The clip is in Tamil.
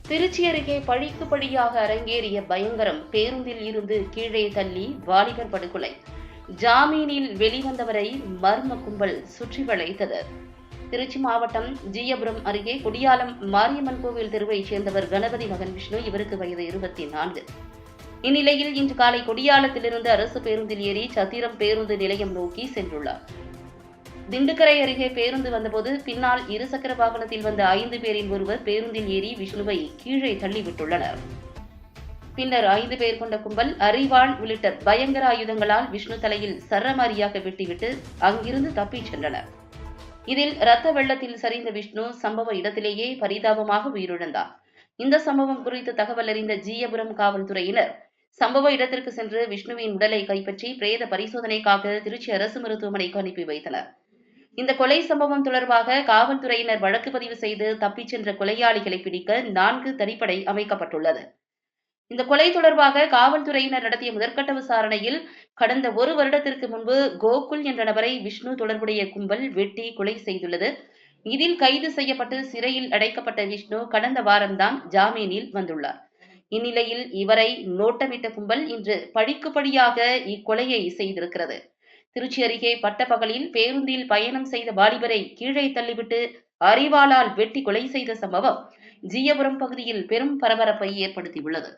திருச்சி அருகே பழிக்கு பழியாக அரங்கேறிய பயங்கரம். பேருந்தில் இருந்து கீழே தள்ளி வாலிபர் படுகொலை. ஜாமீனில் வெளிவந்தவரை மர்ம கும்பல் சுற்றி வளைத்தது. திருச்சி மாவட்டம் ஜீயபுரம் அருகே குடியாலம் மாரியம்மன் கோவில் தெருவைச் சேர்ந்தவர் கணபதி மகன் விஷ்ணு. இவருக்கு வயது 24. இந்நிலையில் இன்று காலை குடியாலத்திலிருந்து அரசு பேருந்தில் ஏறி சத்திரம் பேருந்து நிலையம் நோக்கி சென்றுள்ளார். திண்டுக்கரை அருகே பேருந்து வந்தபோது பின்னால் இருசக்கர வாகனத்தில் வந்த 5 பேரில் ஒருவர் பேருந்தில் ஏறி விஷ்ணுவை கீழே தள்ளிவிட்டுள்ளனர். பின்னர் 5 பேர் கொண்ட கும்பல் அரிவாள் உள்ளிட்ட பயங்கர ஆயுதங்களால் விஷ்ணு தலையில் சரமாரியாக வெட்டிவிட்டு அங்கிருந்து தப்பிச் சென்றனர். இதில் இரத்த வெள்ளத்தில் சரிந்த விஷ்ணு சம்பவ இடத்திலேயே பரிதாபமாக உயிரிழந்தார். இந்த சம்பவம் குறித்து தகவல் அறிந்த ஜீயபுரம் காவல்துறையினர் சம்பவ இடத்திற்கு சென்று விஷ்ணுவின் உடலை கைப்பற்றி பிரேத பரிசோதனைக்காக திருச்சி அரசு மருத்துவமனைக்கு அனுப்பி வைத்தனர். இந்த கொலை சம்பவம் தொடர்பாக காவல்துறையினர் வழக்கு பதிவு செய்து தப்பிச் சென்ற கொலையாளிகளை பிடிக்க 4 தனிப்படை அமைக்கப்பட்டுள்ளது. இந்த கொலை தொடர்பாக காவல்துறையினர் நடத்திய முதற்கட்ட விசாரணையில் கடந்த 1 வருடத்திற்கு முன்பு கோகுல் என்ற நபரை விஷ்ணு தொடர்புடைய கும்பல் வெட்டி கொலை செய்துள்ளது. இதில் கைது செய்யப்பட்டு சிறையில் அடைக்கப்பட்ட விஷ்ணு கடந்த வாரம்தான் ஜாமீனில் வந்துள்ளார். இந்நிலையில் இவரை நோட்டமிட்ட கும்பல் இன்று பழிக்கு பழியாக இக்கொலையை செய்திருக்கிறது. திருச்சி அருகே பட்டப்பகலில் பேருந்தில் பயணம் செய்த வாலிபரை கீழே தள்ளிவிட்டு அரிவாளால் வெட்டி கொலை செய்த சம்பவம் ஜீயபுரம் பகுதியில் பெரும் பரபரப்பை ஏற்படுத்தியுள்ளது.